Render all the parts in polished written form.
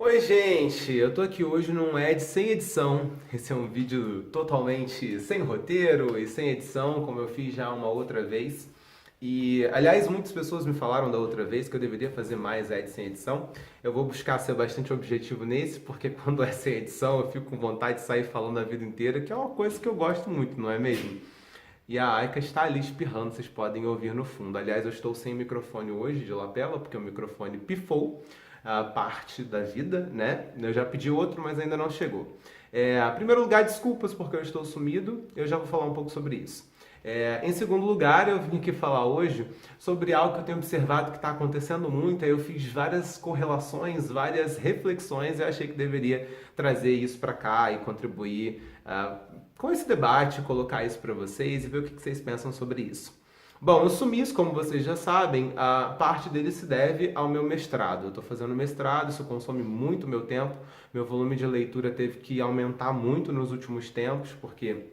Oi, gente! Eu tô aqui hoje num Ed sem edição. Esse é um vídeo totalmente sem roteiro e sem edição, como eu fiz já uma outra vez. E, aliás, muitas pessoas me falaram da outra vez que eu deveria fazer mais Ed sem edição. Eu vou buscar ser bastante objetivo nesse, porque quando é sem edição eu fico com vontade de sair falando a vida inteira, que é uma coisa que eu gosto muito, não é mesmo? E a Aika está ali espirrando, vocês podem ouvir no fundo. Aliás, eu estou sem microfone hoje de lapela, porque o microfone pifou a parte da vida, né? Eu já pedi outro, mas ainda não chegou. Em primeiro lugar, desculpas porque eu estou sumido, eu já vou falar um pouco sobre isso. Em segundo lugar, eu vim aqui falar hoje sobre algo que eu tenho observado que está acontecendo muito. Aí eu fiz várias correlações, várias reflexões e achei que deveria trazer isso para cá e contribuir com esse debate, colocar isso para vocês e ver o que vocês pensam sobre isso. Bom, o sumiço, como vocês já sabem, a parte dele se deve ao meu mestrado. Eu estou fazendo mestrado, isso consome muito meu tempo. Meu volume de leitura teve que aumentar muito nos últimos tempos, porque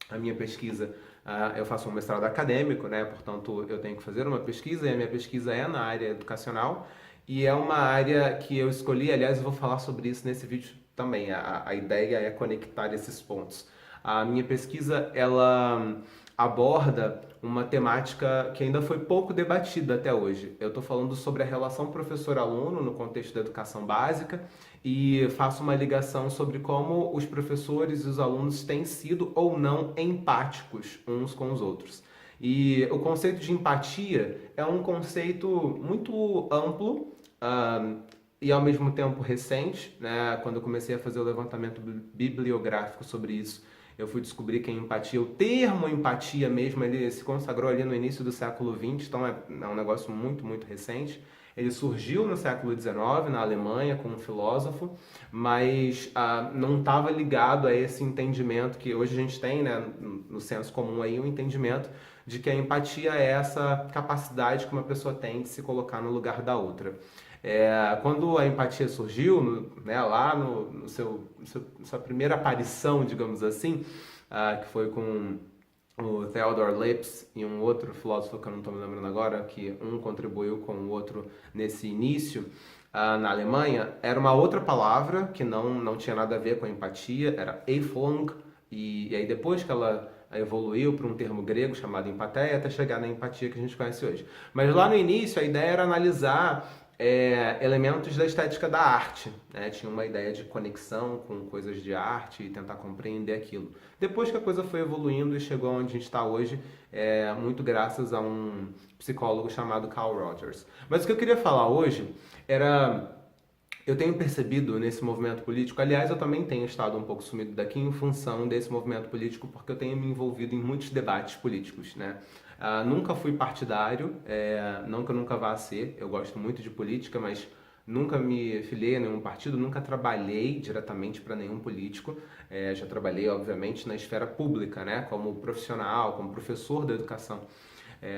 a minha pesquisa, eu faço um mestrado acadêmico, né? Portanto, eu tenho que fazer uma pesquisa e a minha pesquisa é na área educacional e é uma área que eu escolhi. Aliás, eu vou falar sobre isso nesse vídeo também. A ideia é conectar esses pontos. A minha pesquisa, ela aborda uma temática que ainda foi pouco debatida até hoje. Eu estou falando sobre a relação professor-aluno no contexto da educação básica e faço uma ligação sobre como os professores e os alunos têm sido ou não empáticos uns com os outros. E o conceito de empatia é um conceito muito amplo, e ao mesmo tempo recente, né? Quando eu comecei a fazer o levantamento bibliográfico sobre isso, eu fui descobrir que a empatia, o termo empatia mesmo, ele se consagrou ali no início do século XX, então é um negócio muito, muito recente. Ele surgiu no século XIX, na Alemanha, com um filósofo, mas não estava ligado a esse entendimento que hoje a gente tem, né, no senso comum aí, o entendimento de que a empatia é essa capacidade que uma pessoa tem de se colocar no lugar da outra. Quando a empatia surgiu, né, lá sua primeira aparição, digamos assim, que foi com o Theodor Lipps e um outro filósofo que eu não estou me lembrando agora, que um contribuiu com o outro nesse início, na Alemanha, era uma outra palavra que não tinha nada a ver com a empatia, era Eifflung, e aí depois que ela evoluiu para um termo grego chamado empatia, até chegar na empatia que a gente conhece hoje. Mas lá no início a ideia era analisar elementos da estética da arte, né? Tinha uma ideia de conexão com coisas de arte e tentar compreender aquilo. Depois que a coisa foi evoluindo e chegou onde a gente está hoje, muito graças a um psicólogo chamado Carl Rogers. Mas o que eu queria falar hoje era eu tenho percebido nesse movimento político, aliás, eu também tenho estado um pouco sumido daqui em função desse movimento político, porque eu tenho me envolvido em muitos debates políticos, né? Nunca fui partidário, não que eu nunca vá ser, eu gosto muito de política, mas nunca me filiei a nenhum partido, nunca trabalhei diretamente para nenhum político. Já trabalhei, obviamente, na esfera pública, né? Como profissional, como professor da educação.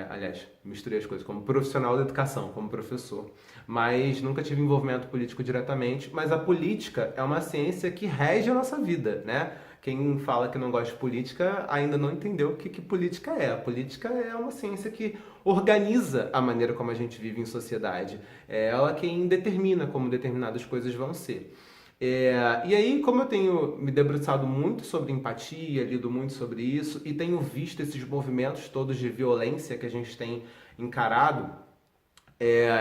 Aliás, misturei as coisas, como profissional da educação, como professor. Mas nunca tive envolvimento político diretamente. Mas a política é uma ciência que rege a nossa vida, né? Quem fala que não gosta de política ainda não entendeu o que política é. A política é uma ciência que organiza a maneira como a gente vive em sociedade. É ela quem determina como determinadas coisas vão ser. E aí, como eu tenho me debruçado muito sobre empatia, lido muito sobre isso e tenho visto esses movimentos todos de violência que a gente tem encarado,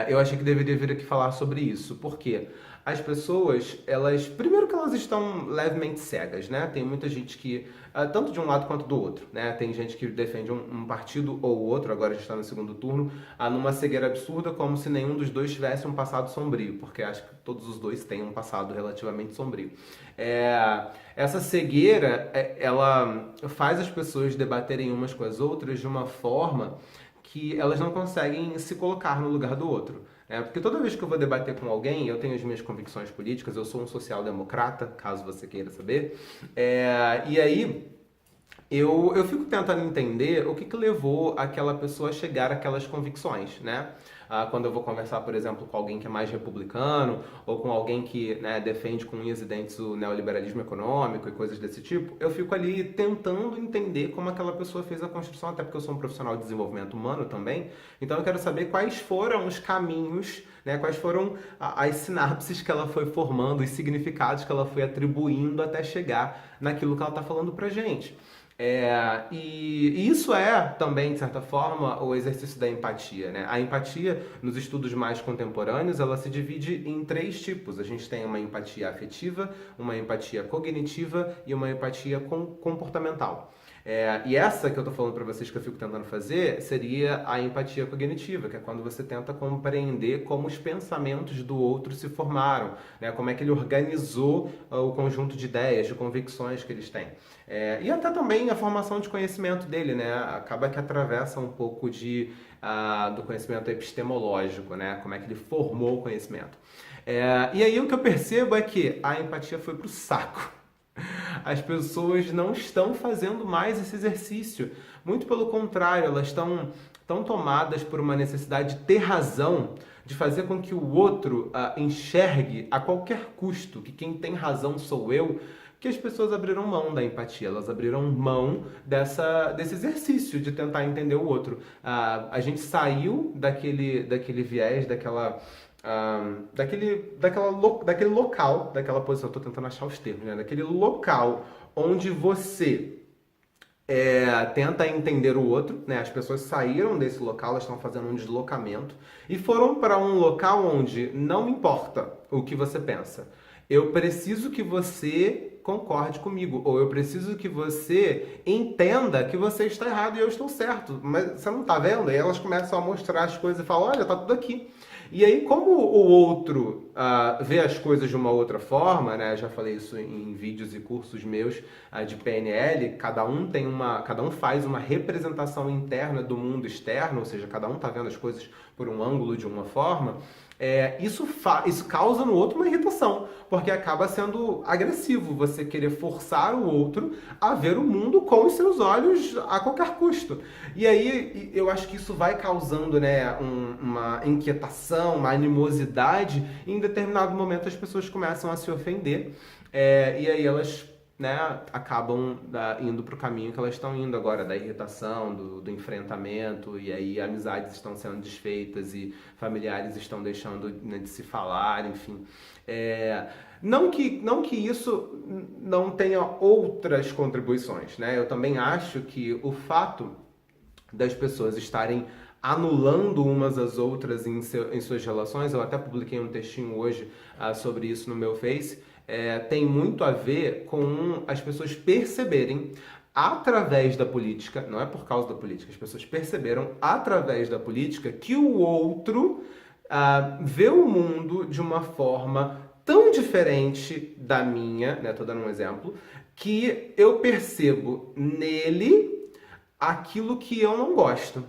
eu achei que deveria vir aqui falar sobre isso. Por quê? As pessoas, elas, primeiro que elas estão levemente cegas, né? Tem muita gente que, tanto de um lado quanto do outro, né? Tem gente que defende um partido ou outro, agora a gente está no segundo turno, numa cegueira absurda, como se nenhum dos dois tivesse um passado sombrio, porque acho que todos os dois têm um passado relativamente sombrio. Essa cegueira, ela faz as pessoas debaterem umas com as outras de uma forma que elas não conseguem se colocar no lugar do outro. Porque toda vez que eu vou debater com alguém, eu tenho as minhas convicções políticas, eu sou um social-democrata, caso você queira saber, e aí eu fico tentando entender o que levou aquela pessoa a chegar àquelas convicções, né? quando eu vou conversar, por exemplo, com alguém que é mais republicano ou com alguém que, né, defende com unhas e dentes o neoliberalismo econômico e coisas desse tipo, eu fico ali tentando entender como aquela pessoa fez a construção, até porque eu sou um profissional de desenvolvimento humano também, então eu quero saber quais foram os caminhos, né, quais foram as sinapses que ela foi formando, os significados que ela foi atribuindo até chegar naquilo que ela está falando pra gente. E isso é também, de certa forma, o exercício da empatia, né? A empatia, nos estudos mais contemporâneos, ela se divide em 3 tipos. A gente tem uma empatia afetiva, uma empatia cognitiva e uma empatia comportamental. E essa que eu tô falando para vocês que eu fico tentando fazer seria a empatia cognitiva, que é quando você tenta compreender como os pensamentos do outro se formaram, né? Como é que ele organizou o conjunto de ideias, de convicções que eles têm. E até também a formação de conhecimento dele, né? Acaba que atravessa um pouco do conhecimento epistemológico, né? Como é que ele formou o conhecimento. E aí o que eu percebo é que a empatia foi pro saco. As pessoas não estão fazendo mais esse exercício. Muito pelo contrário, elas estão tão tomadas por uma necessidade de ter razão, de fazer com que o outro enxergue a qualquer custo que quem tem razão sou eu, que as pessoas abriram mão da empatia, elas abriram mão desse exercício de tentar entender o outro. A gente saiu daquele viés, daquele local, daquela posição, eu tô tentando achar os termos, né? Daquele local onde você tenta entender o outro, né? As pessoas saíram desse local, elas estão fazendo um deslocamento e foram para um local onde não importa o que você pensa. Eu preciso que você concorde comigo, ou eu preciso que você entenda que você está errado e eu estou certo, mas você não está vendo? E elas começam a mostrar as coisas e falam, olha, tá tudo aqui. E aí, como o outro vê as coisas de uma outra forma, né? Já falei isso em vídeos e cursos meus de PNL, cada um faz uma representação interna do mundo externo, ou seja, cada um está vendo as coisas por um ângulo de uma forma. Isso causa no outro uma irritação, porque acaba sendo agressivo você querer forçar o outro a ver o mundo com os seus olhos a qualquer custo. E aí eu acho que isso vai causando, né, uma inquietação, uma animosidade, e em determinado momento as pessoas começam a se ofender, e aí elas, né, acabam indo para o caminho que elas estão indo agora, da irritação, do enfrentamento, e aí amizades estão sendo desfeitas e familiares estão deixando, né, de se falar, enfim. Não que isso não tenha outras contribuições, né? Eu também acho que o fato das pessoas estarem anulando umas às outras em suas relações, eu até publiquei um textinho hoje sobre isso no meu Face, tem muito a ver com as pessoas perceberem através da política, não é por causa da política, as pessoas perceberam através da política que o outro vê o mundo de uma forma tão diferente da minha, né, tô dando um exemplo, que eu percebo nele aquilo que eu não gosto.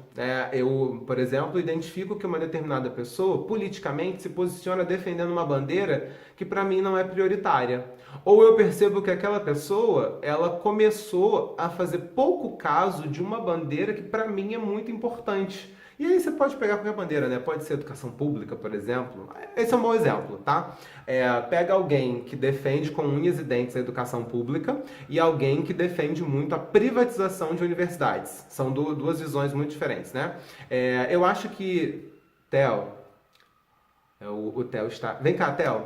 Eu, por exemplo, identifico que uma determinada pessoa politicamente se posiciona defendendo uma bandeira que para mim não é prioritária. Ou eu percebo que aquela pessoa, ela começou a fazer pouco caso de uma bandeira que para mim é muito importante. E aí você pode pegar qualquer bandeira, né? Pode ser educação pública, por exemplo. Esse é um bom exemplo, tá? Pega alguém que defende com unhas e dentes a educação pública e alguém que defende muito a privatização de universidades. São duas visões muito diferentes, né? Eu acho que... Theo, o Theo está... Vem cá, Theo.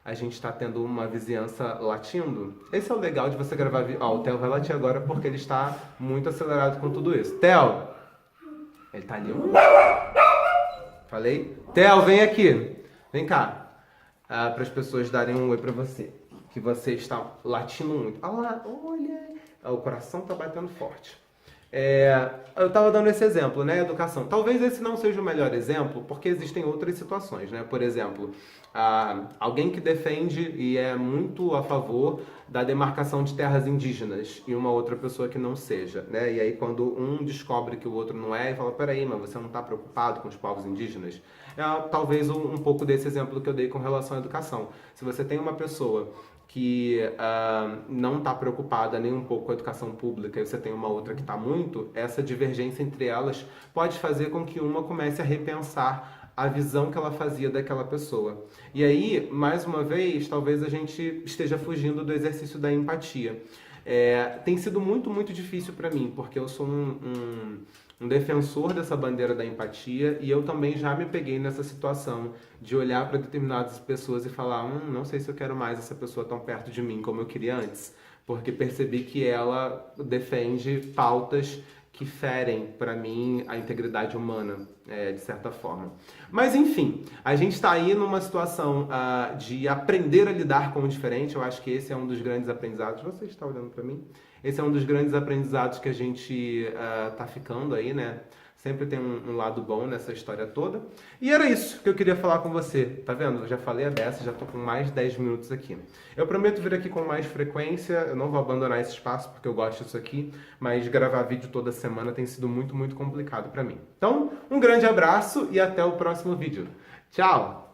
A gente está tendo uma vizinhança latindo. Esse é o legal de você gravar... O Theo vai latir agora porque ele está muito acelerado com tudo isso. Theo! Ele tá ali. Falei? Theo, vem aqui. Vem cá. Para as pessoas darem um oi para você. Que você está latindo muito. Olha. O coração tá batendo forte. Eu estava dando esse exemplo, né? Educação. Talvez esse não seja o melhor exemplo, porque existem outras situações, né? Por exemplo, alguém que defende e é muito a favor da demarcação de terras indígenas e uma outra pessoa que não seja, né? E aí quando um descobre que o outro não é, e fala, peraí, mas você não está preocupado com os povos indígenas? Talvez um pouco desse exemplo que eu dei com relação à educação. Se você tem uma pessoa que não está preocupada nem um pouco com a educação pública e você tem uma outra que está muito, essa divergência entre elas pode fazer com que uma comece a repensar a visão que ela fazia daquela pessoa. E aí, mais uma vez, talvez a gente esteja fugindo do exercício da empatia. Tem sido muito, muito difícil para mim, porque eu sou um defensor dessa bandeira da empatia e eu também já me peguei nessa situação de olhar para determinadas pessoas e falar, não sei se eu quero mais essa pessoa tão perto de mim como eu queria antes, porque percebi que ela defende pautas que ferem, para mim, a integridade humana, de certa forma. Mas, enfim, a gente está aí numa situação de aprender a lidar com o diferente. Eu acho que esse é um dos grandes aprendizados. Você está olhando para mim? Esse é um dos grandes aprendizados que a gente tá ficando aí, né? Sempre tem um lado bom nessa história toda. E era isso que eu queria falar com você. Tá vendo? Eu já falei a beça, já tô com mais de 10 minutos aqui. Eu prometo vir aqui com mais frequência. Eu não vou abandonar esse espaço porque eu gosto disso aqui. Mas gravar vídeo toda semana tem sido muito, muito complicado pra mim. Então, um grande abraço e até o próximo vídeo. Tchau!